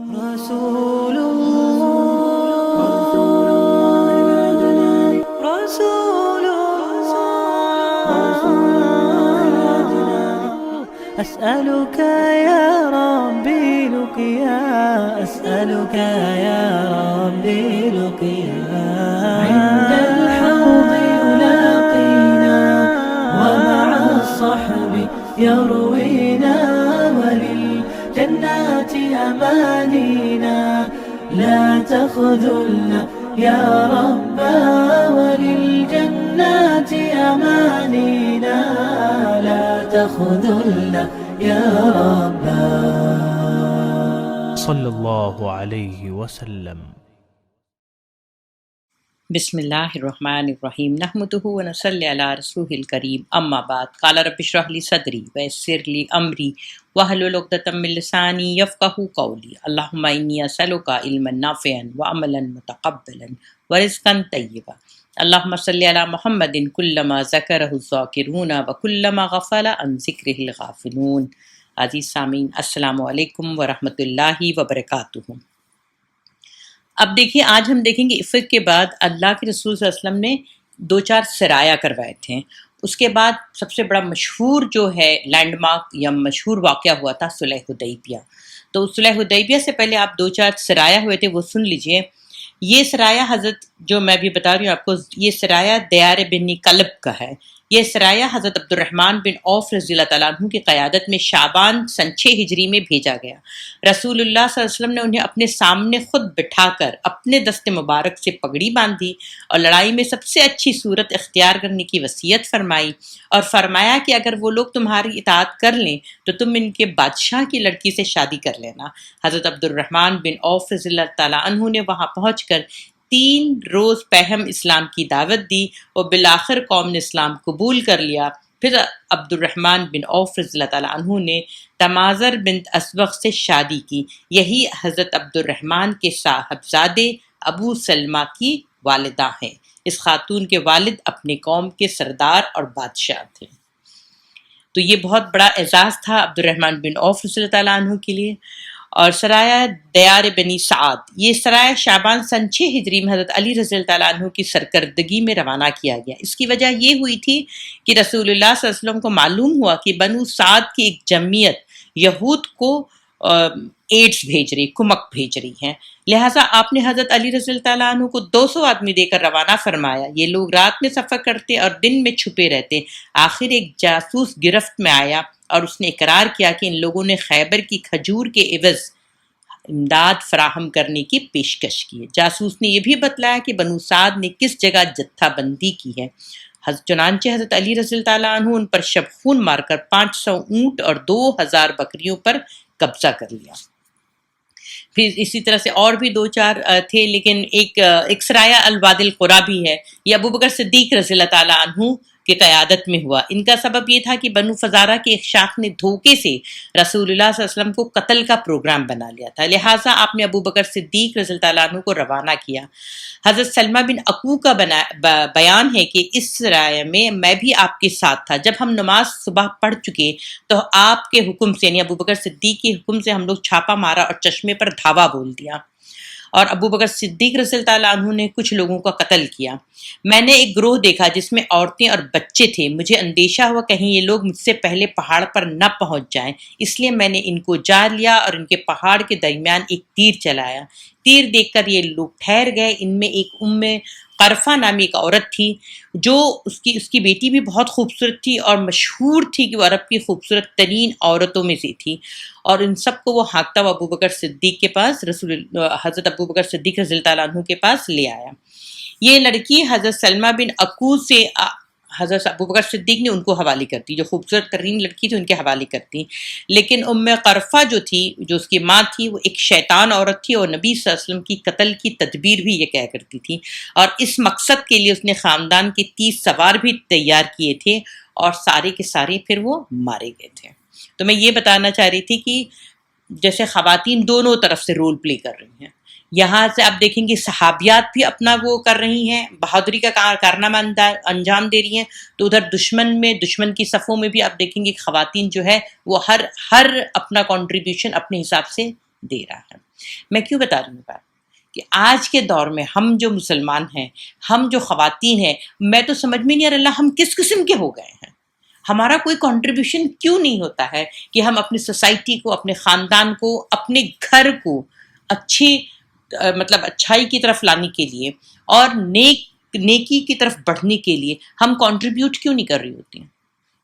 رسول الله رسول الله أسألك يا ربي لقيا أسألك يا ربي لقيا عند الحوض يلاقينا ومع الصحب يروينا وللجنات أمانينا لا تخذلنا يا رب وللجنات أمانينا لا تخذلنا يا رب صلی اللہ علیہ وسلم۔ بسم اللہ الرحمن الرحیم نحمده ونصلی علی رسولہ الکریم اما بعد قال رب اشرح لی صدری ویسر لی امری واحلل عقدۃ من لسانی یفقہوا قولی اللہم انی اسألک علما نافعا وعملا متقبلا ورزقا طیبا اللہم صلی علی محمد کلما ذکرہ الذاکرون وکلما غفل عن ذکرہ الغافلون۔ عزیز سامعین، السلام علیکم ورحمۃ اللہ وبرکاتہ۔ اب دیکھیے، آج ہم دیکھیں گے عفت کے بعد اللہ کے رسول صلی اللہ علیہ وسلم نے 2-4 سرایا کروائے تھے۔ اس کے بعد سب سے بڑا مشہور جو ہے لینڈ مارک یا مشہور واقعہ ہوا تھا صلح حدیبیہ۔ تو صلح حدیبیہ سے پہلے آپ 2-4 سرایا ہوئے تھے، وہ سن لیجئے۔ یہ سرایا حضرت جو میں بھی بتا رہی ہوں آپ کو، یہ سرایا دیار بن کلب کا ہے۔ یہ سرایا حضرت عبد الرحمن بن عوف رضی اللہ تعالیٰ عنہ کی قیادت میں شعبان سن 6 ہجری میں بھیجا گیا۔ رسول اللہ صلی اللہ علیہ وسلم نے انہیں اپنے سامنے خود بٹھا کر اپنے دست مبارک سے پگڑی باندھی اور لڑائی میں سب سے اچھی صورت اختیار کرنے کی وصیت فرمائی، اور فرمایا کہ اگر وہ لوگ تمہاری اطاعت کر لیں تو تم ان کے بادشاہ کی لڑکی سے شادی کر لینا۔ حضرت عبد الرحمن بن عوف رضی اللہ تعالیٰ عنہ نے وہاں پہنچ کر 3 روز پہم اسلام کی دعوت دی اور بالآخر قوم نے اسلام قبول کر لیا۔ پھر عبد الرحمن بن عوف رضی اللہ تعالیٰ عنہ نے تمازر بنت اسبغ سے شادی کی۔ یہی حضرت عبد الرحمن کے صاحبزادے ابو سلمہ کی والدہ ہیں۔ اس خاتون کے والد اپنے قوم کے سردار اور بادشاہ تھے۔ تو یہ بہت بڑا اعزاز تھا عبد الرحمن بن عوف رضی اللہ تعالیٰ عنہ کے لیے۔ اور سرایا دیار بنی سعد، یہ سرایا شعبان سن 6 ہجری میں حضرت علی رضی اللہ تعالیٰ عنہ کی سرکردگی میں روانہ کیا گیا۔ اس کی وجہ یہ ہوئی تھی کہ رسول اللہ صلی اللہ علیہ وسلم کو معلوم ہوا کہ بنو سعد کی ایک جمعیت یہود کو ایڈز بھیج رہی، کمک بھیج رہی ہیں، لہٰذا آپ نے حضرت علی رضی اللہ تعالیٰ عنہ کو 200 آدمی دے کر روانہ فرمایا۔ یہ لوگ رات میں سفر کرتے اور دن میں چھپے رہتے۔ آخر ایک جاسوس گرفت میں آیا اور اس نے اقرار کیا کہ ان لوگوں نے خیبر کی کھجور کے عوض امداد فراہم کرنے کی پیشکش کی ہے۔ جاسوس نے یہ بھی بتلایا کہ بنو سعد نے کس جگہ جتھا بندی کی ہے۔ چنانچہ حضرت علی رضی اللہ تعالیٰ عنہ ان پر شب خون مار کر 500 اونٹ اور 2000 بکریوں پر قبضہ کر لیا۔ پھر اسی طرح سے اور بھی 2-4 تھے، لیکن ایک سرایا الواد القریٰ بھی ہے۔ یہ ابو بکر صدیق رضی اللہ تعالیٰ عنہ کی قیادت میں ہوا۔ ان کا سبب یہ تھا کہ بنو فزارہ کے ایک شاخ نے دھوکے سے رسول اللہ صلی اللہ علیہ وسلم کو قتل کا پروگرام بنا لیا تھا، لہٰذا آپ نے ابو بکر صدیق رضی اللہ تعالیٰ عنہ کو روانہ کیا۔ حضرت سلمہ بن اکو کا بیان ہے کہ اس سرایہ میں بھی آپ کے ساتھ تھا۔ جب ہم نماز صبح پڑھ چکے تو آپ کے حکم سے، یعنی ابو بکر صدیق کے حکم سے، ہم لوگ چھاپا مارا اور چشمے پر دھاوا بول دیا، اور ابو بکر صدیق رضی اللہ تعالیٰ عنہ نے کچھ لوگوں کا قتل کیا۔ میں نے ایک گروہ دیکھا جس میں عورتیں اور بچے تھے۔ مجھے اندیشہ ہوا کہیں یہ لوگ مجھ سے پہلے پہاڑ پر نہ پہنچ جائیں، اس لیے میں نے ان کو جا لیا اور ان کے پہاڑ کے درمیان ایک تیر چلایا۔ تیر دیکھ کر یہ لوگ ٹھہر گئے۔ ان میں ایک قرفہ نامی ایک عورت تھی، جو اس کی بیٹی بھی بہت خوبصورت تھی اور مشہور تھی کہ وہ عرب کی خوبصورت ترین عورتوں میں سے تھی، اور ان سب کو وہ ہانکتا ہوا ابو بکر صدیق کے پاس، حضرت ابو بکر صدیق رضی اللہ تعالیٰ عنہ کے پاس لے آیا۔ یہ لڑکی حضرت سلمہ بن اکو سے حضرت ابو بکر صدیق نے ان کو حوالے کر دی، جو خوبصورت ترین لڑکی تھی ان کے حوالے کرتی، لیکن قرفہ جو تھی، جو اس کی ماں تھی، وہ ایک شیطان عورت تھی اور نبی صلی اللہ علیہ وسلم کی قتل کی تدبیر بھی یہ کیا کرتی تھی، اور اس مقصد کے لیے اس نے خاندان کے 30 سوار بھی تیار کیے تھے، اور سارے کے سارے پھر وہ مارے گئے تھے۔ تو میں یہ بتانا چاہ رہی تھی کہ جیسے خواتین دونوں طرف سے رول پلے کر رہی ہیں، یہاں سے آپ دیکھیں گے صحابیات بھی اپنا وہ کر رہی ہیں، بہادری کا کارنامہ انجام دے رہی ہیں، تو ادھر دشمن کی صفوں میں بھی آپ دیکھیں گے خواتین جو ہے وہ ہر اپنا کنٹریبیوشن اپنے حساب سے دے رہا ہے۔ میں کیوں بتا رہی ہوں بات کہ آج کے دور میں ہم جو مسلمان ہیں، ہم جو خواتین ہیں، میں تو سمجھ میں نہیں آ رہا اللہ ہم کس قسم کے ہو گئے ہیں. ہمارا کوئی کنٹریبیوشن کیوں نہیں ہوتا ہے کہ ہم اپنی سوسائٹی کو، اپنے خاندان کو، اپنے گھر کو اچھی مطلب اچھائی کی طرف لانے کے لیے اور نیکی کی طرف بڑھنے کے لیے ہم کنٹریبیوٹ کیوں نہیں کر رہی ہوتی ہیں؟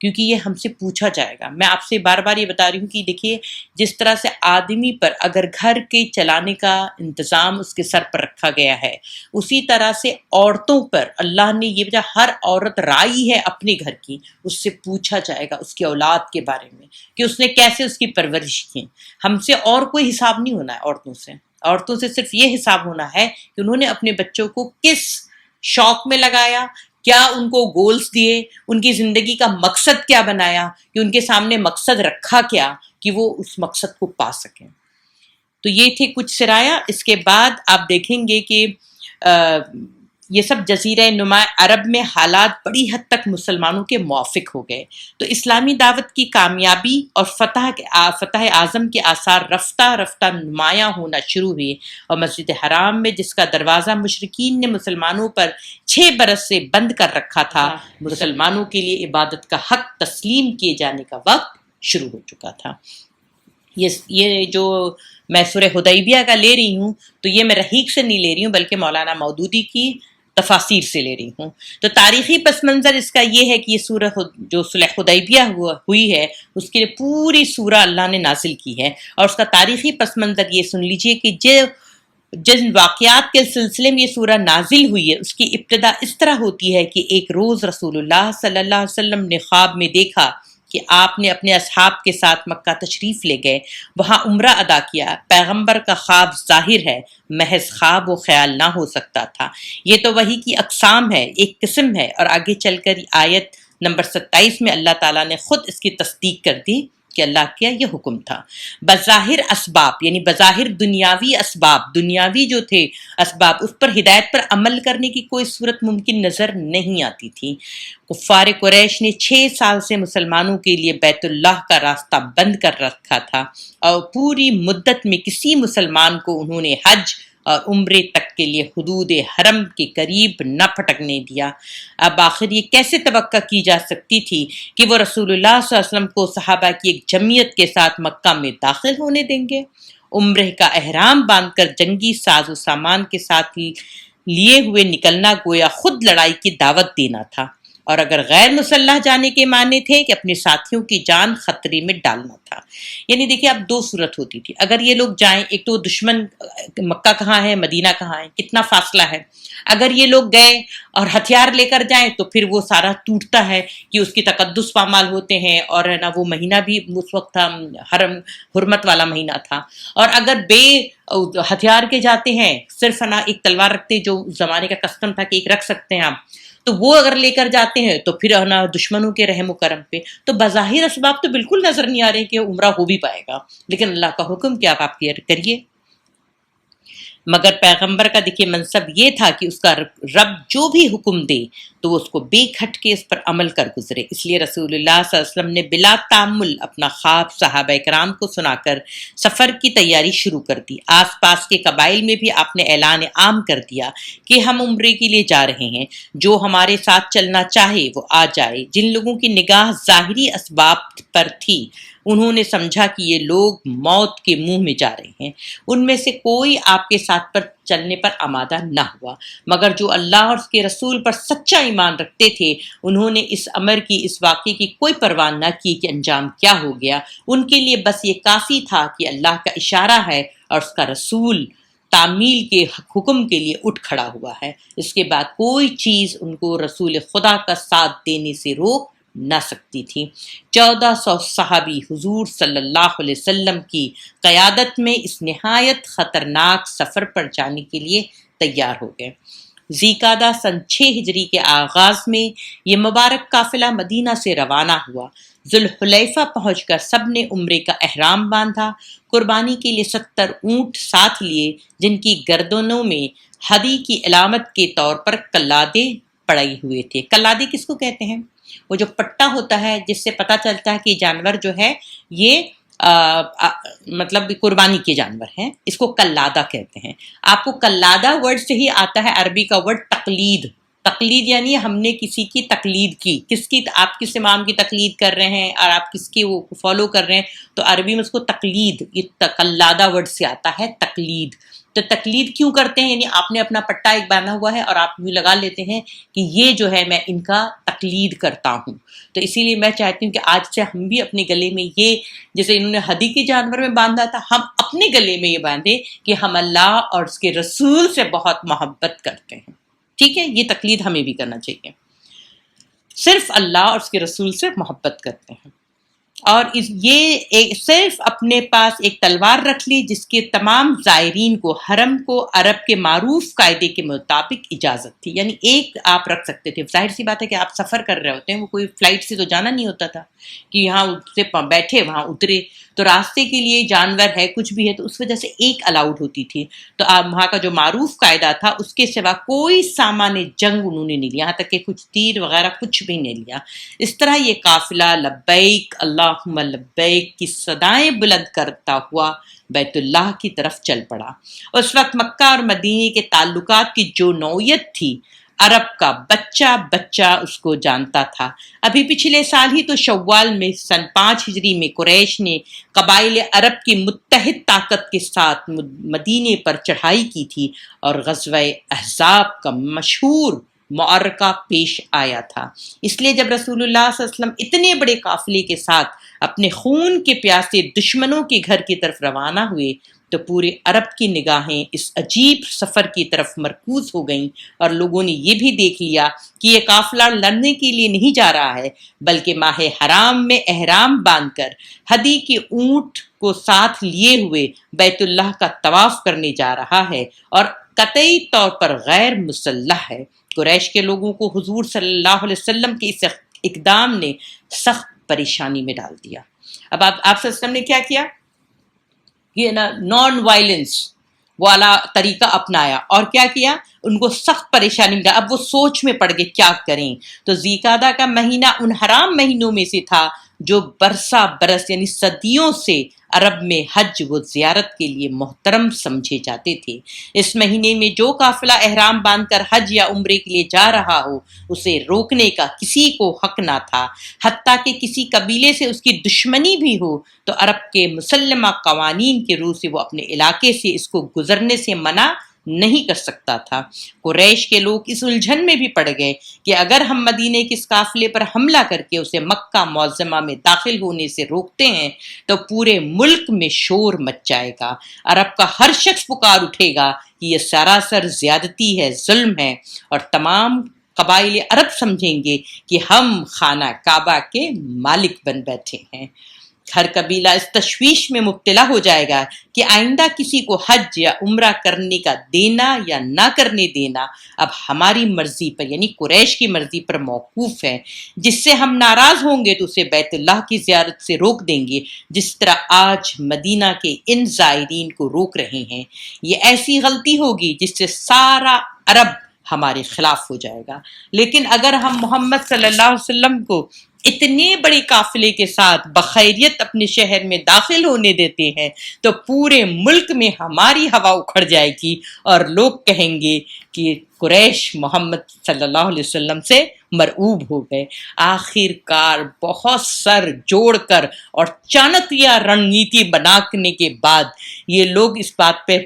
کیونکہ یہ ہم سے پوچھا جائے گا. میں آپ سے بار بار یہ بتا رہی ہوں کہ دیکھیے جس طرح سے آدمی پر اگر گھر کے چلانے کا انتظام اس کے سر پر رکھا گیا ہے، اسی طرح سے عورتوں پر اللہ نے یہ وجہ ہر عورت رائی ہے اپنے گھر کی، اس سے پوچھا جائے گا اس کی اولاد کے بارے میں کہ اس نے کیسے اس کی پرورش کی. ہم سے اور کوئی حساب نہیں ہونا ہے عورتوں سے صرف یہ حساب ہونا ہے کہ انہوں نے اپنے بچوں کو کس شوق میں لگایا، کیا ان کو گولز دیے، ان کی زندگی کا مقصد کیا بنایا، کہ ان کے سامنے مقصد رکھا کیا کہ وہ اس مقصد کو پا سکیں. تو یہ تھے کچھ سرایہ. اس کے بعد آپ دیکھیں گے کہ یہ سب جزیرہ نما عرب میں حالات بڑی حد تک مسلمانوں کے موافق ہو گئے. تو اسلامی دعوت کی کامیابی اور فتح اعظم کے آثار رفتہ رفتہ نمایاں ہونا شروع ہوئے، اور مسجد حرام میں جس کا دروازہ مشرکین نے مسلمانوں پر 6 برس سے بند کر رکھا تھا، مسلمانوں کے لیے عبادت کا حق تسلیم کیے جانے کا وقت شروع ہو چکا تھا. یہ جو میں سورہ حدیبیہ کا لے رہی ہوں تو یہ میں رحیق سے نہیں لے رہی ہوں بلکہ مولانا مودودی کی تفاسیر سے لے رہی ہوں. تو تاریخی پس منظر اس کا یہ ہے کہ یہ سورہ جو صلح حدیبیہ ہوئی ہے اس کے لیے پوری سورہ اللہ نے نازل کی ہے، اور اس کا تاریخی پس منظر یہ سن لیجئے کہ جن واقعات کے سلسلے میں یہ سورہ نازل ہوئی ہے اس کی ابتدا اس طرح ہوتی ہے کہ ایک روز رسول اللہ صلی اللہ علیہ وسلم نے خواب میں دیکھا کہ آپ نے اپنے اصحاب کے ساتھ مکہ تشریف لے گئے، وہاں عمرہ ادا کیا. پیغمبر کا خواب ظاہر ہے، محض خواب و خیال نہ ہو سکتا تھا. یہ تو وحی کی اقسام ہے، ایک قسم ہے. اور آگے چل کر آیت نمبر 27 میں اللہ تعالیٰ نے خود اس کی تصدیق کر دی کہ اللہ کا یہ حکم تھا. بظاہر اسباب یعنی بظاہر دنیاوی اسباب، دنیاوی جو تھے اسباب، اس پر ہدایت پر عمل کرنے کی کوئی صورت ممکن نظر نہیں آتی تھی. کفار قریش نے 6 سال سے مسلمانوں کے لیے بیت اللہ کا راستہ بند کر رکھا تھا، اور پوری مدت میں کسی مسلمان کو انہوں نے حج اور عمرے تک کے لیے حدود حرم کے قریب نہ پھٹکنے دیا. اب آخر یہ کیسے توقع کی جا سکتی تھی کہ وہ رسول اللہ صلی اللہ علیہ وسلم کو صحابہ کی ایک جمعیت کے ساتھ مکہ میں داخل ہونے دیں گے؟ عمرے کا احرام باندھ کر جنگی ساز و سامان کے ساتھ لیے ہوئے نکلنا گویا خود لڑائی کی دعوت دینا تھا، اور اگر غیر مسلح جانے کے معنی تھے کہ اپنے ساتھیوں کی جان خطرے میں ڈالنا تھا. یعنی دیکھیے اب 2 صورت ہوتی تھی. اگر یہ لوگ جائیں، ایک تو دشمن مکہ کہاں ہے، مدینہ کہاں ہے، کتنا فاصلہ ہے. اگر یہ لوگ گئے اور ہتھیار لے کر جائیں تو پھر وہ سارا ٹوٹتا ہے کہ اس کی تقدس پامال ہوتے ہیں، اور ہے نا وہ مہینہ بھی اس وقت تھا حرم حرمت والا مہینہ تھا. اور اگر بے ہتھیار کے جاتے ہیں، صرف نا ایک تلوار رکھتے، جو اس زمانے کا کسٹم تھا کہ ایک رکھ سکتے ہیں آپ، تو وہ اگر لے کر جاتے ہیں تو پھر نا دشمنوں کے رحم و کرم پہ تو بظاہر اسباب تو بالکل نظر نہیں آ رہے کہ عمرہ ہو بھی پائے گا. لیکن اللہ کا حکم کہ آپ کریے. مگر پیغمبر کا دیکھیے منصب یہ تھا کہ اس کا رب جو بھی حکم دے تو وہ اس کو بے کھٹ کے اس پر عمل کر گزرے. اس لیے رسول اللہ صلی اللہ علیہ وسلم نے بلا تعمل اپنا خواب صحابہ کرام کو سنا کر سفر کی تیاری شروع کر دی. آس پاس کے قبائل میں بھی آپ نے اعلان عام کر دیا کہ ہم عمرے کے لیے جا رہے ہیں، جو ہمارے ساتھ چلنا چاہے وہ آ جائے. جن لوگوں کی نگاہ ظاہری اسباب پر تھی انہوں نے سمجھا کہ یہ لوگ موت کے منہ میں جا رہے ہیں. ان میں سے کوئی آپ کے ساتھ پر چلنے پر آمادہ نہ ہوا، مگر جو اللہ اور اس کے رسول پر سچا ایمان رکھتے تھے انہوں نے اس امر کی، اس واقعے کی کوئی پرواہ نہ کی کہ انجام کیا ہو گیا. ان کے لیے بس یہ کافی تھا کہ اللہ کا اشارہ ہے اور اس کا رسول تعمیل کے حکم کے لیے اٹھ کھڑا ہوا ہے. اس کے بعد کوئی چیز ان کو رسول خدا کا ساتھ دینے سے روک نہ سکتی تھی. 1400 صحابی حضور صلی اللہ علیہ وسلم کی قیادت میں اس نہایت خطرناک سفر پر جانے کے لیے تیار ہو گئے. ذیقعدہ سن 6 ہجری کے آغاز میں یہ مبارک قافلہ مدینہ سے روانہ ہوا. ذوالحلیفہ پہنچ کر سب نے عمرے کا احرام باندھا. قربانی کے لیے 70 اونٹ ساتھ لیے جن کی گردنوں میں ہدی کی علامت کے طور پر قلادے پڑے ہوئے تھے. قلادے کس کو کہتے ہیں؟ وہ جو پٹا ہوتا ہے جس سے پتہ چلتا ہے کہ جانور جو ہے یہ مطلب قربانی کے جانور ہیں، اس کو قلادہ کہتے ہیں۔ آپ کو قلادہ ورڈ سے ہی آتا ہے عربی کا ورڈ تقلید۔ تقلید یعنی ہم نے کسی کی تقلید کی، کس کی، آپ کس امام کی تقلید کر رہے ہیں اور آپ کس کی وہ فالو کر رہے ہیں، تو عربی میں اس کو تقلید، یہ قلادہ ورڈ سے آتا ہے تقلید۔ تو تقلید کیوں کرتے ہیں؟ یعنی آپ نے اپنا پٹا ایک باندھا ہوا ہے اور آپ یوں لگا لیتے ہیں کہ یہ جو ہے میں ان کا تقلید کرتا ہوں۔ تو اسی لیے میں چاہتی ہوں کہ آج سے ہم بھی اپنے گلے میں یہ، جیسے انہوں نے ہدی کے جانور میں باندھا تھا، ہم اپنے گلے میں یہ باندھیں کہ ہم اللہ اور اس کے رسول سے بہت محبت کرتے ہیں۔ ٹھیک ہے، یہ تقلید ہمیں بھی کرنا چاہیے، صرف اللہ اور اس کے رسول سے محبت کرتے ہیں۔ اور یہ صرف اپنے پاس ایک تلوار رکھ لی جس کے تمام زائرین کو حرم کو عرب کے معروف قاعدے کے مطابق اجازت تھی، یعنی ایک آپ رکھ سکتے تھے۔ ظاہر سی بات ہے کہ آپ سفر کر رہے ہوتے ہیں، وہ کوئی فلائٹ سے تو جانا نہیں ہوتا تھا کہ یہاں سے بیٹھے وہاں اترے، تو راستے کے لیے جانور ہے کچھ بھی ہے تو اس وجہ سے ایک الاؤڈ ہوتی تھی۔ تو آپ وہاں کا جو معروف قاعدہ تھا اس کے سوا کوئی سامان جنگ انہوں نے نہیں لیا، یہاں تک کہ کچھ تیر وغیرہ کچھ بھی نہیں لیا۔ اس طرح یہ قافلہ لبیک اللہم لبیک کی صدائیں بلند کرتا ہوا بیت اللہ کی طرف چل پڑا۔ اس وقت مکہ اور مدینے کے تعلقات کی جو نوعیت تھی، عرب کا بچہ بچہ اس کو جانتا تھا۔ ابھی پچھلے سال ہی تو شوال میں سن 5 ہجری میں قریش نے قبائل عرب کی متحد طاقت کے ساتھ مدینے پر چڑھائی کی تھی اور غزوہ احزاب کا مشہور معرکہ پیش آیا تھا۔ اس لیے جب رسول اللہ صلی اللہ علیہ وسلم اتنے بڑے قافلے کے ساتھ اپنے خون کے پیاسے دشمنوں کے گھر کی طرف روانہ ہوئے تو پورے عرب کی نگاہیں اس عجیب سفر کی طرف مرکوز ہو گئیں، اور لوگوں نے یہ بھی دیکھ لیا کہ یہ قافلہ لڑنے کے لیے نہیں جا رہا ہے بلکہ ماہ حرام میں احرام باندھ کر ہدی کے اونٹ کو ساتھ لیے ہوئے بیت اللہ کا طواف کرنے جا رہا ہے اور قطعی طور پر غیر مسلح ہے۔ قریش کے لوگوں کو حضور صلی اللہ علیہ وسلم کے اس اقدام نے سخت پریشانی میں ڈال دیا۔ اب آپ صلی اللہ علیہ وسلم نے کیا کیا؟ یہ نان وائلنس والا طریقہ اپنایا، اور کیا کیا؟ ان کو سخت پریشانی میں۔ اب وہ سوچ میں پڑ گئے کیا کریں۔ تو ذیقعدہ کا مہینہ ان حرام مہینوں میں سے تھا جو برسا برس یعنی صدیوں سے عرب میں حج و زیارت کے لیے محترم سمجھے جاتے تھے۔ اس مہینے میں جو قافلہ احرام باندھ کر حج یا عمرے کے لیے جا رہا ہو اسے روکنے کا کسی کو حق نہ تھا، حتیٰ کہ کسی قبیلے سے اس کی دشمنی بھی ہو تو عرب کے مسلمہ قوانین کے روح سے وہ اپنے علاقے سے اس کو گزرنے سے منع نہیں کر سکتا تھا۔ قریش کے لوگ اس الجھن میں بھی پڑ گئے کہ اگر ہم مدینے کے اس قافلے پر حملہ کر کے اسے مکہ معظمہ میں داخل ہونے سے روکتے ہیں تو پورے ملک میں شور مچ جائے گا، عرب کا ہر شخص پکار اٹھے گا کہ یہ سراسر زیادتی ہے، ظلم ہے، اور تمام قبائل عرب سمجھیں گے کہ ہم خانہ کعبہ کے مالک بن بیٹھے ہیں۔ ہر قبیلہ اس تشویش میں مبتلا ہو جائے گا کہ آئندہ کسی کو حج یا عمرہ کرنے کا دینا یا نہ کرنے دینا اب ہماری مرضی پر یعنی قریش کی مرضی پر موقوف ہے۔ جس سے ہم ناراض ہوں گے تو اسے بیت اللہ کی زیارت سے روک دیں گے، جس طرح آج مدینہ کے ان زائرین کو روک رہے ہیں۔ یہ ایسی غلطی ہوگی جس سے سارا عرب ہمارے خلاف ہو جائے گا۔ لیکن اگر ہم محمد صلی اللہ علیہ وسلم کو اتنے بڑے قافلے کے ساتھ بخیریت اپنے شہر میں داخل ہونے دیتے ہیں تو پورے ملک میں ہماری ہوا اکھڑ جائے گی اور لوگ کہیں گے کہ قریش محمد صلی اللہ علیہ وسلم سے مرعوب ہو گئے۔ آخر کار بہت سر جوڑ کر اور چانکیہ رنگنیتی بنانے کے بعد یہ لوگ اس بات پہ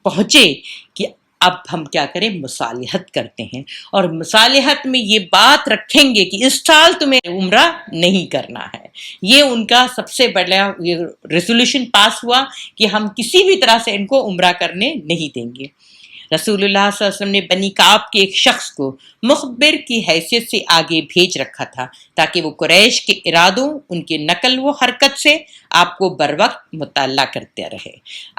پہنچے کہ اب ہم کیا کریں، مصالحت کرتے ہیں، اور مصالحت میں یہ بات رکھیں گے کہ اس سال تمہیں عمرہ نہیں کرنا ہے۔ یہ ان کا سب سے بڑا ریزولوشن پاس ہوا کہ ہم کسی بھی طرح سے ان کو عمرہ کرنے نہیں دیں گے۔ رسول اللہ صلی اللہ علیہ وسلم نے بنی کعب کے ایک شخص کو مخبر کی حیثیت سے آگے بھیج رکھا تھا تاکہ وہ قریش کے ارادوں، ان کے نقل و حرکت سے آپ کو بر وقت مطلع کرتے رہے۔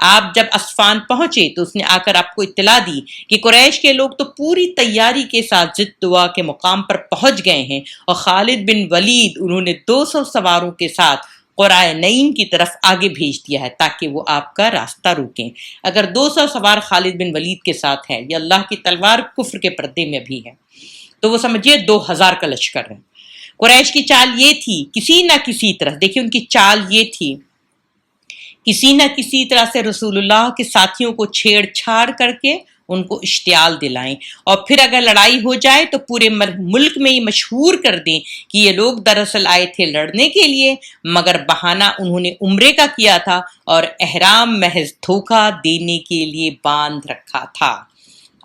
آپ جب اصفان پہنچے تو اس نے آ کر آپ کو اطلاع دی کہ قریش کے لوگ تو پوری تیاری کے ساتھ ضد دعا کے مقام پر پہنچ گئے ہیں، اور خالد بن ولید انہوں نے 200 سواروں کے ساتھ قرائے نعیم کی طرف آگے بھیج دیا ہے تاکہ وہ آپ کا راستہ روکیں۔ اگر 200 سوار خالد بن ولید کے ساتھ ہیں، یہ اللہ کی تلوار کفر کے پردے میں بھی ہے، تو وہ سمجھیے 2000 کا لشکر ہے۔ قریش کی چال یہ تھی، کسی نہ کسی طرح دیکھیں ان کی چال یہ تھی کسی نہ کسی طرح سے رسول اللہ کے ساتھیوں کو چھیڑ چھاڑ کر کے ان کو اشتعال دلائیں، اور پھر اگر لڑائی ہو جائے تو پورے ملک میں یہ مشہور کر دیں کہ یہ لوگ دراصل آئے تھے لڑنے کے لیے، مگر بہانہ انہوں نے عمرے کا کیا تھا اور احرام محض دھوکہ دینے کے لیے باندھ رکھا تھا۔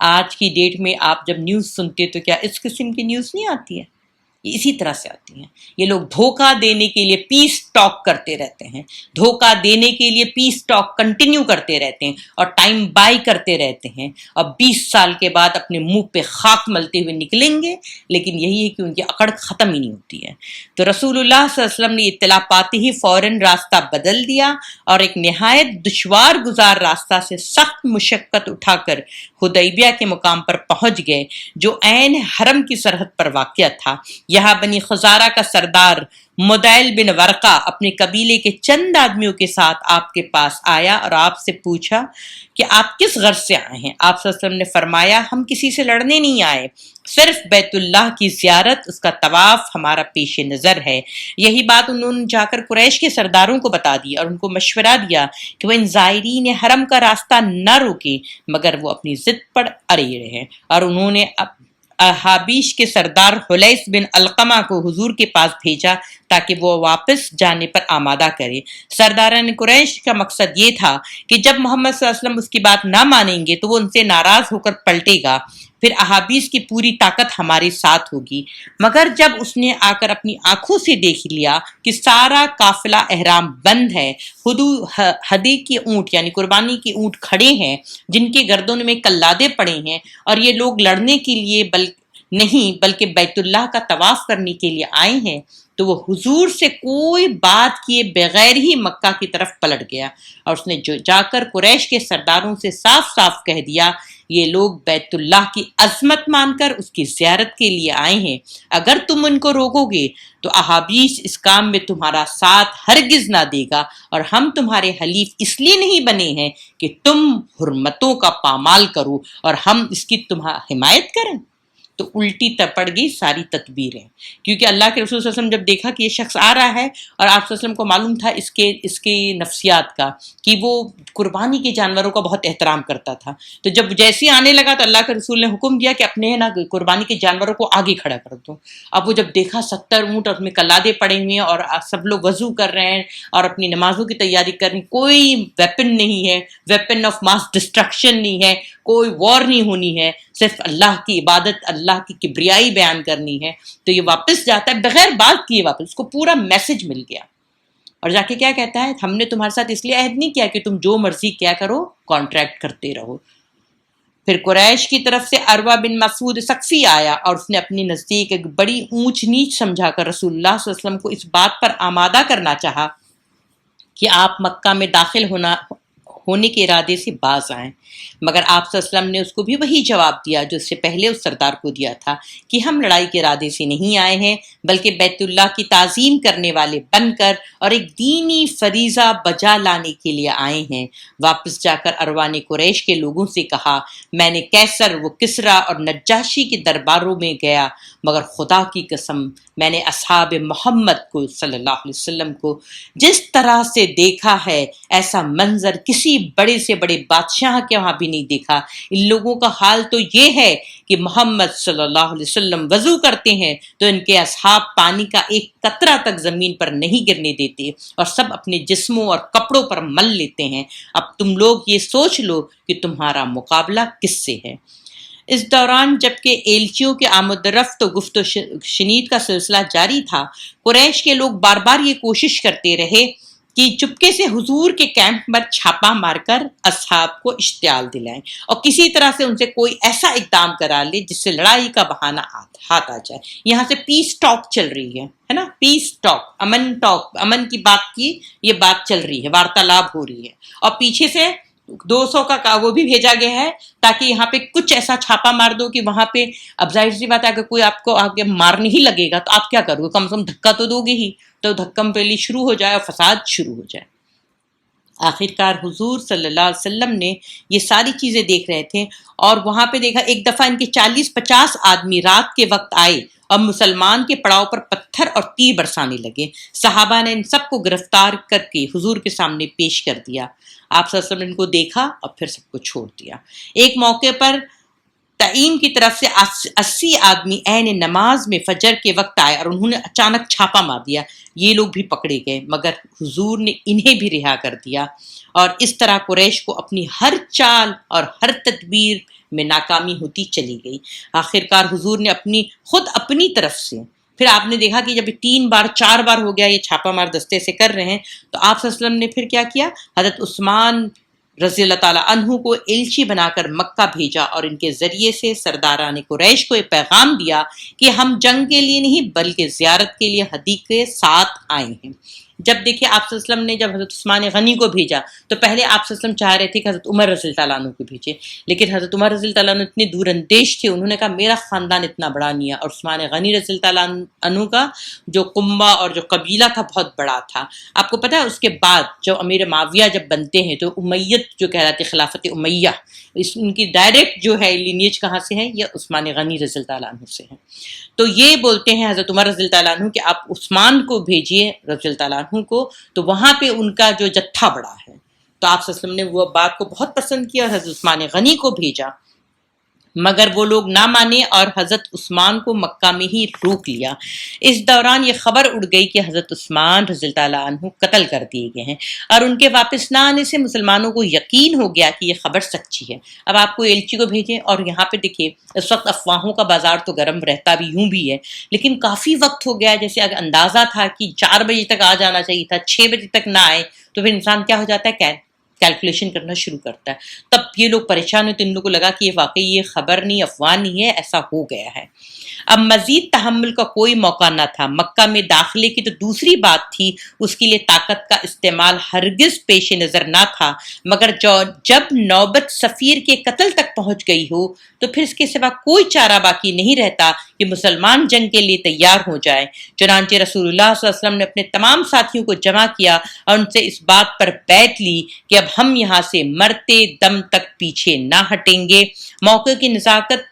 آج کی ڈیٹ میں آپ جب نیوز سنتے تو کیا اس قسم کی نیوز نہیں آتی ہے؟ یہ اسی طرح سے آتی ہیں۔ یہ لوگ دھوکہ دینے کے لیے پیس ٹاک کرتے رہتے ہیں، دھوکہ دینے کے لیے پیس ٹاک کنٹینیو کرتے رہتے ہیں اور ٹائم بائی کرتے رہتے ہیں، اور 20 سال کے بعد اپنے منہ پہ خاک ملتے ہوئے نکلیں گے، لیکن یہی ہے کہ ان کی اکڑ ختم ہی نہیں ہوتی ہے۔ تو رسول اللہ صلی اللہ علیہ وسلم نے اطلاع پاتے ہی فوراً راستہ بدل دیا اور ایک نہایت دشوار گزار راستہ سے سخت مشقت اٹھا کر حدیبیہ کے مقام پر پہنچ گئے، جو عین حرم کی سرحد پر واقع تھا۔ یہاں بنی خزارہ کا سردار مدعل بن ورقہ اپنے قبیلے کے چند آدمیوں کے ساتھ آپ کے پاس آیا اور آپ سے پوچھا کہ آپ کس غرض سے آئے ہیں؟ آپ صلی اللہ علیہ وسلم نے فرمایا، ہم کسی سے لڑنے نہیں آئے، صرف بیت اللہ کی زیارت، اس کا طواف ہمارا پیش نظر ہے۔ یہی بات انہوں نے جا کر قریش کے سرداروں کو بتا دی اور ان کو مشورہ دیا کہ وہ ان زائرین حرم کا راستہ نہ روکیں، مگر وہ اپنی ضد پر اڑے رہیں، اور انہوں نے احابیش کے سردار حلیس بن علقمہ کو حضور کے پاس بھیجا تاکہ وہ واپس جانے پر آمادہ کرے۔ سرداران قریش کا مقصد یہ تھا کہ جب محمد صلی اللہ علیہ وسلم اس کی بات نہ مانیں گے تو وہ ان سے ناراض ہو کر پلٹے گا، پھر احابیش کی پوری طاقت ہمارے ساتھ ہوگی۔ مگر جب اس نے آ کر اپنی آنکھوں سے دیکھ لیا کہ سارا قافلہ احرام بند ہے، ہدی کے اونٹ یعنی قربانی کے اونٹ کھڑے ہیں جن کے گردنوں میں کلادے پڑے ہیں، اور یہ لوگ لڑنے کے لیے نہیں بلکہ بیت اللہ کا طواف کرنے کے لیے آئے ہیں، تو وہ حضور سے کوئی بات کیے بغیر ہی مکہ کی طرف پلٹ گیا، اور اس نے جا کر قریش کے سرداروں سے صاف صاف کہہ دیا، یہ لوگ بیت اللہ کی عظمت مان کر اس کی زیارت کے لیے آئے ہیں، اگر تم ان کو روکو گے تو احابیش اس کام میں تمہارا ساتھ ہرگز نہ دے گا، اور ہم تمہارے حلیف اس لیے نہیں بنے ہیں کہ تم حرمتوں کا پامال کرو اور ہم اس کی حمایت کریں۔ تو الٹی پڑ گئی ساری تدبیریں، کیونکہ اللہ کے رسول صلی اللہ علیہ وسلم جب دیکھا کہ یہ شخص آ رہا ہے، اور آپ صلی اللہ علیہ وسلم کو معلوم تھا اس کے نفسیات کا کہ وہ قربانی کے جانوروں کا بہت احترام کرتا تھا، تو جب جیسے آنے لگا تو اللہ کے رسول نے حکم دیا کہ اپنے قربانی کے جانوروں کو آگے کھڑا کر دو۔ اب وہ جب دیکھا 70 اونٹ اور اس میں کلادے پڑے ہوئے ہیں اور سب لوگ وضو کر رہے ہیں اور اپنی نمازوں کی تیاری کر رہے ہیں، کوئی ویپن نہیں ہے، ویپن آف ماس ڈسٹرکشن نہیں ہے، کوئی وار نہیں ہونی ہے، صرف اللہ کی عبادت، اللہ کی کبریائی بیان کرنی ہے، تو یہ واپس جاتا ہے بغیر بات کیے، واپس اس کو پورا میسج مل گیا، اور جا کے کیا کہتا ہے، ہم نے تمہارے ساتھ اس لیے عہد نہیں کیا کہ تم جو مرضی کیا کرو، کانٹریکٹ کرتے رہو۔ پھر قریش کی طرف سے عروہ بن مسعود ثقفی آیا اور اس نے اپنی نزدیک ایک بڑی اونچ نیچ سمجھا کر رسول اللہ صلی اللہ علیہ وسلم کو اس بات پر آمادہ کرنا چاہا کہ آپ مکہ میں داخل ہونے کے ارادے سے باز آئیں، مگر آپ صلی اللہ علیہ وسلم نے اس کو بھی وہی جواب دیا جو اس سے پہلے اس سردار کو دیا تھا کہ ہم لڑائی کے ارادے سے نہیں آئے ہیں، بلکہ بیت اللہ کی تعظیم کرنے والے بن کر اور ایک دینی فریضہ بجا لانے کے لیے آئے ہیں۔ واپس جا کر عروہ نے قریش کے لوگوں سے کہا، میں نے کیسر و کسریٰ اور نجاشی کے درباروں میں گیا، مگر خدا کی قسم میں نے اصحاب محمد کو صلی اللہ علیہ وسلم کو جس طرح سے دیکھا ہے ایسا منظر کسی بڑے سے بڑے بادشاہ کے وہاں بھی نہیں دیکھا۔ ان لوگوں کا حال تو یہ ہے کہ محمد صلی اللہ علیہ وسلم وضو کرتے ہیں تو ان کے اصحاب پانی کا ایک قطرہ تک زمین پر نہیں گرنے دیتے اور سب اپنے جسموں اور کپڑوں پر مل لیتے ہیں۔ اب تم لوگ یہ سوچ لو کہ تمہارا مقابلہ کس سے ہے۔ اس دوران جبکہ ایلچیوں کے آمد و رفت و گفت و شنید کا سلسلہ جاری تھا، قریش کے لوگ بار بار یہ کوشش کرتے رہے کہ چپکے سے حضور کے کیمپ پر چھاپا مار کر اصحاب کو اشتعال دلائیں اور کسی طرح سے ان سے کوئی ایسا اقدام کرا لے جس سے لڑائی کا بہانہ ہاتھ آ جائے۔ یہاں سے پیس ٹاک چل رہی ہے نا، پیس ٹاک، امن کی بات کی یہ بات چل رہی ہے، وارتالاب ہو رہی ہے، اور پیچھے سے 200 کا وہ بھی بھیجا گیا ہے تاکہ یہاں پہ کچھ ایسا چھاپا مار دو کہ وہاں پہ، اب ظاہر سی بات ہے اگر کوئی آپ کو آگے مارنے ہی لگے گا تو آپ کیا کرو گے، کم سے کم دھکا تو دو گے ہی، تو دھکم پہلی شروع ہو جائے اور فساد شروع ہو جائے۔ آخرکار حضور صلی اللہ علیہ وسلم نے یہ ساری چیزیں دیکھ رہے تھے، اور وہاں پہ دیکھا ایک دفعہ ان کے 40-50 آدمی رات کے وقت آئے اور مسلمان کے پڑاؤ پر پتھر اور تیر برسانے لگے۔ صحابہ نے ان سب کو گرفتار کر کے حضور کے سامنے پیش کر دیا۔ آپ صلی اللہ علیہ وسلم نے ان کو دیکھا اور پھر سب کو چھوڑ دیا۔ ایک موقع پر تعین کی طرف سے 80 آدمی عین نماز میں فجر کے وقت آئے اور انہوں نے اچانک چھاپا مار دیا۔ یہ لوگ بھی پکڑے گئے مگر حضور نے انہیں بھی رہا کر دیا، اور اس طرح قریش کو اپنی ہر چال اور ہر تدبیر میں ناکامی ہوتی چلی گئی۔ آخرکار حضور نے خود اپنی طرف سے، پھر آپ نے دیکھا کہ جب 3 بار 4 بار ہو گیا یہ چھاپا مار دستے سے کر رہے ہیں، تو آپ صلی اللہ علیہ وسلم نے پھر کیا کیا؟ حضرت عثمان رضی اللہ تعالیٰ عنہ کو ایلچی بنا کر مکہ بھیجا اور ان کے ذریعے سے سرداران قریش کو یہ پیغام دیا کہ ہم جنگ کے لیے نہیں بلکہ زیارت کے لیے ہدی کے ساتھ آئے ہیں۔ جب دیکھیں آپ صلی اللہ علیہ وسلم نے جب حضرت عثمان غنی کو بھیجا تو پہلے آپ صلی اللہ علیہ وسلم چاہ رہے تھے کہ حضرت عمر رضی اللہ تعالیٰ عنہ کو بھیجے، لیکن حضرت عمر رضی اللہ تعالیٰ عنہ اتنے دور اندیش تھے، انہوں نے کہا میرا خاندان اتنا بڑا نہیں ہے، اور عثمان غنی رضی اللہ تعالیٰ عنہ کا جو قنبہ اور جو قبیلہ تھا بہت بڑا تھا۔ آپ کو پتہ ہے اس کے بعد جو امیر معاویہ جب بنتے ہیں تو امیت جو کہلاتے خلافت امیہ، ان کی ڈائریکٹ جو ہے لینیج کہاں سے ہے؟ یہ عثمان غنی رضی اللہ تعالیٰ عنہ سے ہے۔ تو یہ بولتے ہیں حضرت عمر رضی اللہ تعالیٰ عنہ کہ آپ عثمان کو بھیجیے رضی اللہ تعالیٰ عنہ کو، تو وہاں پہ ان کا جو جتھا بڑا ہے۔ تو آپ صلی اللہ علیہ وسلم نے وہ بات کو بہت پسند کیا اور حضرت عثمان غنی کو بھیجا، مگر وہ لوگ نہ مانے اور حضرت عثمان کو مکہ میں ہی روک لیا۔ اس دوران یہ خبر اڑ گئی کہ حضرت عثمان رضی اللہ تعالیٰ عنہ قتل کر دیے گئے ہیں، اور ان کے واپس نہ آنے سے مسلمانوں کو یقین ہو گیا کہ یہ خبر سچی ہے۔ اب آپ کو ایلچی کو بھیجیں، اور یہاں پہ دیکھیں اس وقت افواہوں کا بازار تو گرم رہتا بھی یوں بھی ہے، لیکن کافی وقت ہو گیا، جیسے اگر اندازہ تھا کہ 4 بجے تک آ جانا چاہیے تھا، 6 بجے تک نہ آئے تو پھر انسان کیا ہو جاتا ہے؟ کیلکولیشن کرنا شروع کرتا ہے۔ تب یہ لوگ پریشان ہوئے تو ان لوگوں کو لگا کہ یہ واقعی یہ خبر نہیں، افواہ نہیں ہے، ایسا ہو گیا ہے۔ اب مزید تحمل کا کوئی موقع نہ تھا۔ مکہ میں داخلے کی تو دوسری بات تھی، اس کے لیے طاقت کا استعمال ہرگز پیش نظر نہ تھا، مگر جب نوبت سفیر کے قتل تک پہنچ گئی ہو تو پھر اس کے سوا کوئی چارہ باقی نہیں رہتا کہ مسلمان جنگ کے لیے تیار ہو جائے۔ چنانچہ رسول اللہ صلی اللہ علیہ وسلم نے اپنے تمام ساتھیوں کو جمع کیا اور ان سے اس بات پر بیعت لی کہ اب ہم یہاں سے مرتے دم تک پیچھے نہ ہٹیں گے۔ موقع کی نزاکت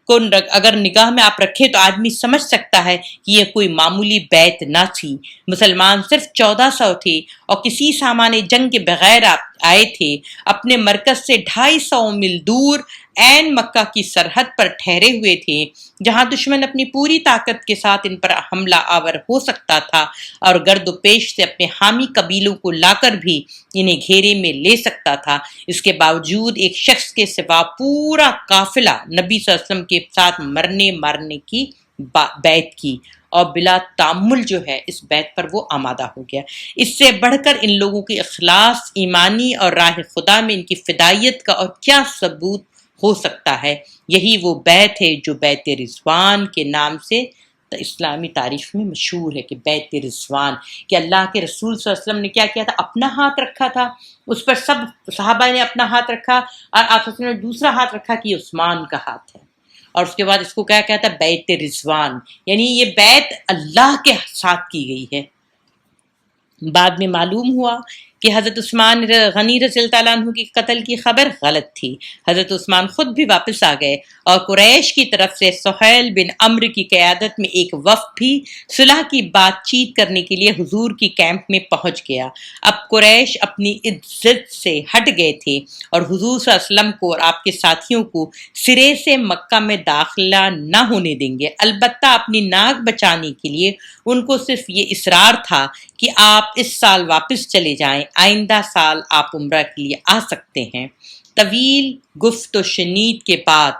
کو اگر نگاہ میں آپ رکھیں تو آدمی سمجھ سکتا ہے کہ یہ کوئی معمولی بیعت نہ تھی۔ مسلمان صرف 1400 تھے اور کسی سامان جنگ کے بغیر آئے تھے۔ اپنے مرکز سے 250 میل دور عین مکہ کی سرحد پر ٹھہرے ہوئے تھے، جہاں دشمن اپنی پوری طاقت کے ساتھ ان پر حملہ آور ہو سکتا تھا اور گرد و پیش سے اپنے حامی قبیلوں کو لا کر بھی انہیں گھیرے میں لے سکتا تھا۔ اس کے باوجود ایک شخص کے سوا پورا قافلہ نبی صلی اللہ علیہ وسلم کے ساتھ مرنے مارنے کی بیعت کی، اور بلا تامل جو ہے اس بیعت پر وہ آمادہ ہو گیا۔ اس سے بڑھ کر ان لوگوں کی اخلاص ایمانی اور راہ خدا میں ان کی فدائیت کا اور کیا ثبوت ہو سکتا ہے؟ یہی وہ بیعت ہے جو بیعت رضوان کے نام سے اسلامی تاریخ میں مشہور ہے، کہ بیعت رضوان، کہ اللہ کے رسول صلی اللہ علیہ وسلم نے کیا کیا تھا؟ اپنا ہاتھ رکھا تھا، اس پر سب صحابہ نے اپنا ہاتھ رکھا، اور آپ صلی اللہ علیہ وسلم نے دوسرا ہاتھ رکھا کہ یہ عثمان کا ہاتھ ہے، اور اس کے بعد اس کو کیا کہتا ہے؟ بیعت رضوان، یعنی یہ بیعت اللہ کے ساتھ کی گئی ہے۔ بعد میں معلوم ہوا کہ حضرت عثمان غنی رضی اللہ تعالیٰ عنہ کی قتل کی خبر غلط تھی۔ حضرت عثمان خود بھی واپس آ گئے اور قریش کی طرف سے سہیل بن عمرو کی قیادت میں ایک وفد بھی صلح کی بات چیت کرنے کے لیے حضور کی کیمپ میں پہنچ گیا۔ اب قریش اپنی عزت سے ہٹ گئے تھے اور حضور صلی اللہ علیہ وسلم کو اور آپ کے ساتھیوں کو سرے سے مکہ میں داخلہ نہ ہونے دیں گے، البتہ اپنی ناک بچانے کے لیے ان کو صرف یہ اصرار تھا کہ آپ اس سال واپس چلے جائیں، آئندہ سال آپ عمرہ کے لیے آ سکتے ہیں۔ طویل گفت و شنید کے بعد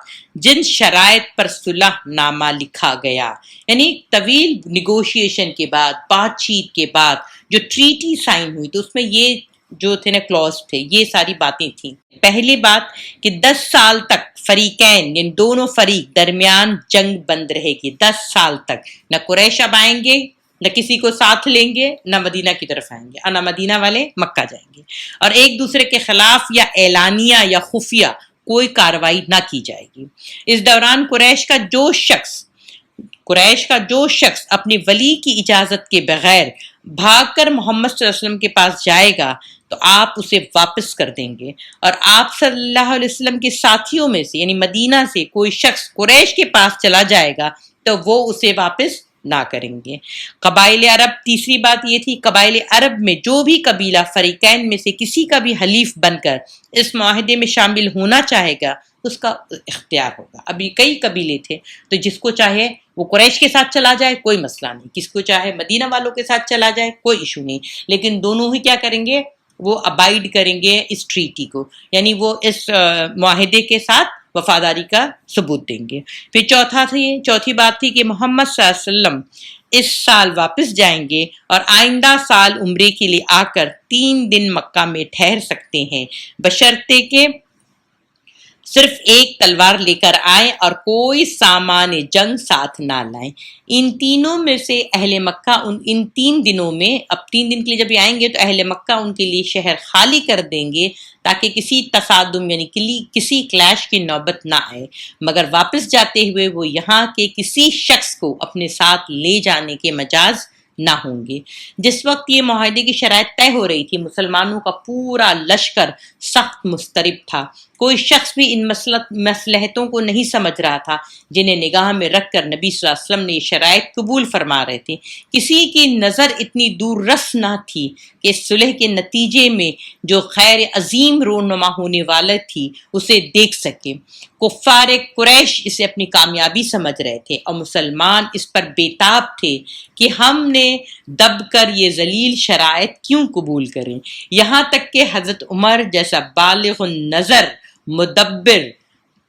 جن شرائط پر صلح نامہ لکھا گیا، یعنی طویل نیگوشیشن کے بعد، بات چیت کے بعد جو ٹریٹی سائن ہوئی، تو اس میں یہ جو تھے نا کلوز تھے، یہ ساری باتیں تھیں۔ پہلی بات کہ 10 سال تک فریقین یعنی دونوں فریق درمیان جنگ بند رہے گی، 10 سال تک نہ قریش اب آئیں گے، نہ کسی کو ساتھ لیں گے، نہ مدینہ کی طرف آئیں گے، اور نہ مدینہ والے مکہ جائیں گے، اور ایک دوسرے کے خلاف یا اعلانیہ یا خفیہ کوئی کارروائی نہ کی جائے گی۔ اس دوران قریش کا جو شخص اپنی ولی کی اجازت کے بغیر بھاگ کر محمد صلی اللہ علیہ وسلم کے پاس جائے گا تو آپ اسے واپس کر دیں گے، اور آپ صلی اللہ علیہ وسلم کے ساتھیوں میں سے یعنی مدینہ سے کوئی شخص قریش کے پاس چلا جائے گا تو وہ اسے واپس نہ کریں گے۔ قبائل عرب، تیسری بات یہ تھی، قبائل عرب میں جو بھی قبیلہ فریقین میں سے کسی کا بھی حلیف بن کر اس معاہدے میں شامل ہونا چاہے گا اس کا اختیار ہوگا۔ ابھی کئی قبیلے تھے، تو جس کو چاہے وہ قریش کے ساتھ چلا جائے، کوئی مسئلہ نہیں، کس کو چاہے مدینہ والوں کے ساتھ چلا جائے، کوئی ایشو نہیں، لیکن دونوں ہی کیا کریں گے، وہ ابائڈ کریں گے اس ٹریٹی کو، یعنی وہ اس معاہدے کے ساتھ وفاداری کا ثبوت دیں گے۔ پھر چوتھی بات تھی کہ محمد صلی اللہ علیہ وسلم اس سال واپس جائیں گے اور آئندہ سال عمرے کے لیے آ کر 3 دن مکہ میں ٹھہر سکتے ہیں، بشرطے کہ صرف ایک تلوار لے کر آئیں اور کوئی سامان جنگ ساتھ نہ لائیں۔ ان تینوں میں سے اہل مکہ ان 3 دنوں میں، اب 3 دن کے لیے جب یہ آئیں گے تو اہل مکہ ان کے لیے شہر خالی کر دیں گے تاکہ کسی تصادم یعنی کسی کلیش کی نوبت نہ آئے، مگر واپس جاتے ہوئے وہ یہاں کے کسی شخص کو اپنے ساتھ لے جانے کے مجاز نہ ہوں گے۔ جس وقت یہ معاہدے کی شرائط طے ہو رہی تھی، مسلمانوں کا پورا لشکر سخت مضطرب تھا، کوئی شخص بھی ان مصلحتوں کو نہیں سمجھ رہا تھا جنہیں نگاہ میں رکھ کر نبی صلی اللہ علیہ وسلم نے یہ شرائط قبول فرما رہے تھے۔ کسی کی نظر اتنی دور رس نہ تھی کہ اس صلح کے نتیجے میں جو خیر عظیم رونما ہونے والا تھی اسے دیکھ سکے۔ کفار قریش اسے اپنی کامیابی سمجھ رہے تھے اور مسلمان اس پر بیتاب تھے کہ ہم نے دب کر یہ ذلیل شرائط کیوں قبول کریں، یہاں تک کہ حضرت عمر جیسا بالغ النظر مدبر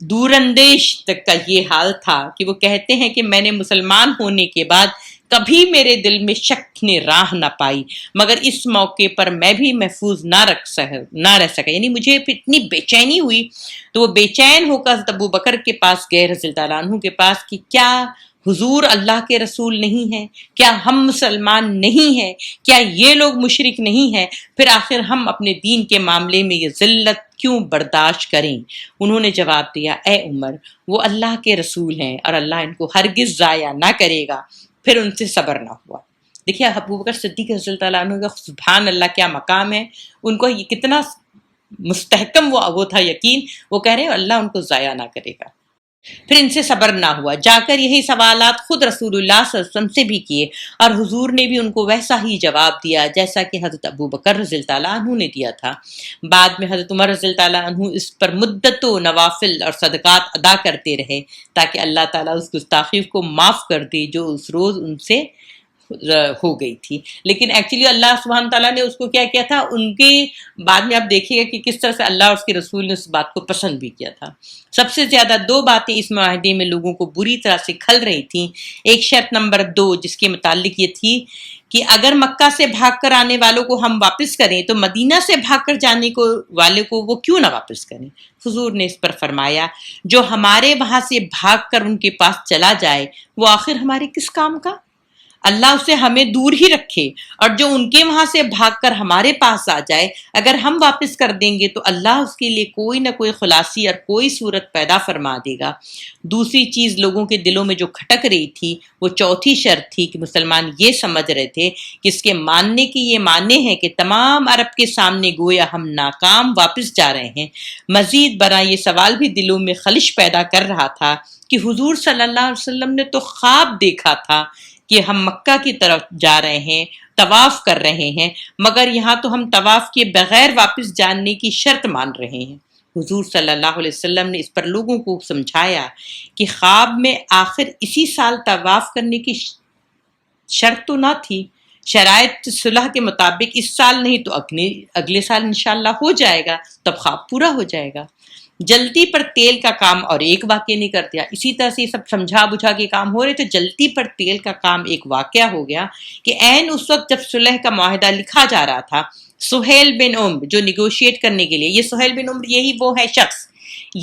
دور اندیش تک کا یہ حال تھا کہ وہ کہتے ہیں کہ میں نے مسلمان ہونے کے بعد کبھی میرے دل میں شک نے راہ نہ پائی، مگر اس موقع پر میں بھی محفوظ نہ رہ سکا، یعنی مجھے اتنی بے چینی ہوئی تو وہ بے چین ہو کر حضرت ابو بکر کے پاس گئے رضی اللہ تعالیٰ عنہ کے پاس کہ کیا حضور اللہ کے رسول نہیں ہیں، کیا ہم مسلمان نہیں ہیں، کیا یہ لوگ مشرک نہیں ہیں، پھر آخر ہم اپنے دین کے معاملے میں یہ ذلت کیوں برداشت کریں؟ انہوں نے جواب دیا، اے عمر، وہ اللہ کے رسول ہیں اور اللہ ان کو ہرگز ضائع نہ کرے گا۔ پھر ان سے صبر نہ ہوا۔ دیکھیے ابو بکر صدیق رضی اللہ تعالیٰ عنہ کا سبحان اللہ کیا مقام ہے، ان کو یہ کتنا مستحکم وہ تھا یقین، وہ کہہ رہے ہیں اللہ ان کو ضائع نہ کرے گا۔ پھر ان سے صبر نہ ہوا، جا کر یہی سوالات خود رسول اللہ صلی اللہ علیہ وسلم سے بھی کیے اور حضور نے بھی ان کو ویسا ہی جواب دیا جیسا کہ حضرت ابو بکر رضی اللہ تعالیٰ عنہ نے دیا تھا۔ بعد میں حضرت عمر رضی اللہ تعالیٰ عنہ اس پر مدت و نوافل اور صدقات ادا کرتے رہے تاکہ اللہ تعالیٰ اس گستاخی کو معاف کر دے جو اس روز ان سے ہو گئی تھی۔ لیکن ایکچولی اللہ سبحانہ تعالیٰ نے اس کو کیا کیا تھا، ان کے بعد میں آپ دیکھیے گا کہ کس طرح سے اللہ اور اس کے رسول نے اس بات کو پسند بھی کیا تھا۔ سب سے زیادہ 2 باتیں اس معاہدے میں لوگوں کو بری طرح سے کھل رہی تھیں۔ ایک شرط نمبر 2 جس کے متعلق یہ تھی کہ اگر مکہ سے بھاگ کر آنے والوں کو ہم واپس کریں تو مدینہ سے بھاگ کر جانے والے کو وہ کیوں نہ واپس کریں۔ حضور نے اس پر فرمایا، جو ہمارے وہاں سے بھاگ کر ان کے پاس چلا جائے وہ آخر ہمارے کس کام کا؟ اللہ اسے ہمیں دور ہی رکھے، اور جو ان کے وہاں سے بھاگ کر ہمارے پاس آ جائے اگر ہم واپس کر دیں گے تو اللہ اس کے لیے کوئی نہ کوئی خلاصی اور کوئی صورت پیدا فرما دے گا۔ دوسری چیز لوگوں کے دلوں میں جو کھٹک رہی تھی وہ چوتھی شرط تھی کہ مسلمان یہ سمجھ رہے تھے کہ اس کے ماننے کی یہ معنی ہے کہ تمام عرب کے سامنے گویا ہم ناکام واپس جا رہے ہیں۔ مزید برآں یہ سوال بھی دلوں میں خلش پیدا کر رہا تھا کہ حضور صلی اللہ علیہ وسلم نے تو خواب دیکھا تھا کہ ہم مکہ کی طرف جا رہے ہیں، طواف کر رہے ہیں، مگر یہاں تو ہم طواف کے بغیر واپس جانے کی شرط مان رہے ہیں۔ حضور صلی اللہ علیہ وسلم نے اس پر لوگوں کو سمجھایا کہ خواب میں آخر اسی سال طواف کرنے کی شرط تو نہ تھی، شرائط صلح کے مطابق اس سال نہیں تو اگلے سال انشاءاللہ ہو جائے گا، تب خواب پورا ہو جائے گا۔ جلدی پر تیل کا کام اور ایک واقعہ نہیں کر دیا۔ اسی طرح سے یہ سب سمجھا بجھا کے کام ہو رہے تو جلدی پر تیل کا کام ایک واقعہ ہو گیا کہ عین اس وقت جب صلح کا معاہدہ لکھا جا رہا تھا، سہیل بن عمر جو نیگوشیٹ کرنے کے لیے، یہ سہیل بن عمر یہی وہ ہے شخص،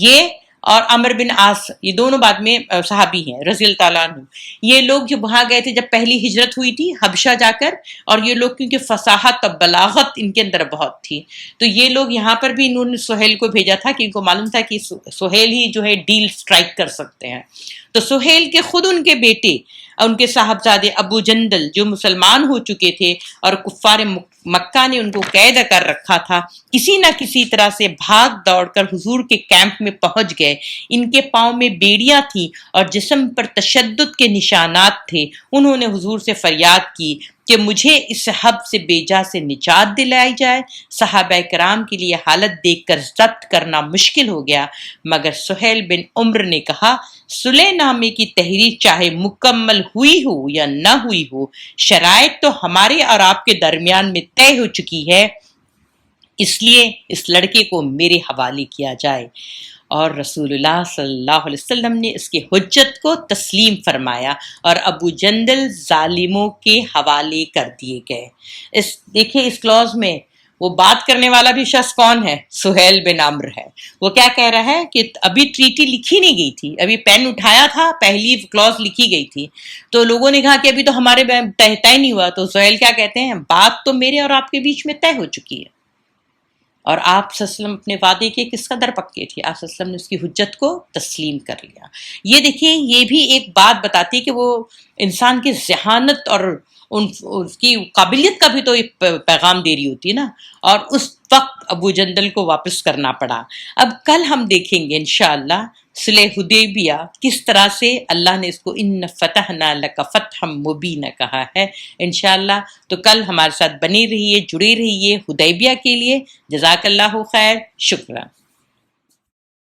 یہ اور عمر بن عاص، یہ دونوں بعد میں صحابی ہیں رضی اللہ تعالیٰ عنہ، یہ لوگ جو وہاں گئے تھے جب پہلی ہجرت ہوئی تھی حبشہ جا کر، اور یہ لوگ کیونکہ فصاحت اور بلاغت ان کے اندر بہت تھی تو یہ لوگ یہاں پر بھی انہوں نے سہیل کو بھیجا تھا کہ ان کو معلوم تھا کہ سہیل ہی جو ہے ڈیل سٹرائک کر سکتے ہیں۔ تو سہیل کے خود ان کے بیٹے ان کے صاحبزادے ابو جندل جو مسلمان ہو چکے تھے اور کفار مکہ نے ان کو قید کر رکھا تھا، کسی نہ کسی طرح سے بھاگ دوڑ کر حضور کے کیمپ میں پہنچ گئے۔ ان کے پاؤں میں بیڑیاں تھیں اور جسم پر تشدد کے نشانات تھے۔ انہوں نے حضور سے فریاد کی کہ مجھے اس حب سے بیجا سے نجات دلائی جائے۔ صحابہ کرام کے لیے حالت دیکھ کر ضبط کرنا مشکل ہو گیا، مگر سہیل بن عمر نے کہا، صلح نامے کی تحریر چاہے مکمل ہوئی ہو یا نہ ہوئی ہو، شرائط تو ہمارے اور آپ کے درمیان میں طے ہو چکی ہے، اس لیے اس لڑکے کو میرے حوالے کیا جائے۔ اور رسول اللہ صلی اللہ علیہ وسلم نے اس کی حجت کو تسلیم فرمایا اور ابو جندل ظالموں کے حوالے کر دیے گئے۔ دیکھیں اس کلوز میں وہ بات کرنے والا بھی شخص کون ہے؟ سہیل بن عمر ہے۔ وہ کیا کہہ رہا ہے کہ ابھی ٹریٹی لکھی نہیں گئی تھی، ابھی پین اٹھایا تھا، پہلی کلوز لکھی گئی تھی، تو لوگوں نے کہا کہ ابھی تو ہمارے طے نہیں ہوا، تو سہیل کیا کہتے ہیں، بات تو میرے اور آپ کے بیچ میں طے ہو چکی ہے۔ اور آپ صلی اللہ علیہ وسلم اپنے وعدے کے کس قدر پکے تھے، آپ صلی اللہ علیہ وسلم نے اس کی حجت کو تسلیم کر لیا۔ یہ دیکھیں، یہ بھی ایک بات بتاتی ہے کہ وہ انسان کی ذہانت اور اس کی قابلیت کا بھی تو ایک پیغام دے رہی ہوتی ہے نا، اور اس وقت ابو جندل کو واپس کرنا پڑا۔ اب کل ہم دیکھیں گے انشاءاللہ صلح حدیبیہ کس طرح سے اللہ نے اس کو ان فتحنا لک فتحا مبینہ کہا ہے انشاءاللہ۔ تو کل ہمارے ساتھ بنے رہیے، جڑے رہیے حدیبیہ کے لیے۔ جزاک اللہ خیر، شکریہ۔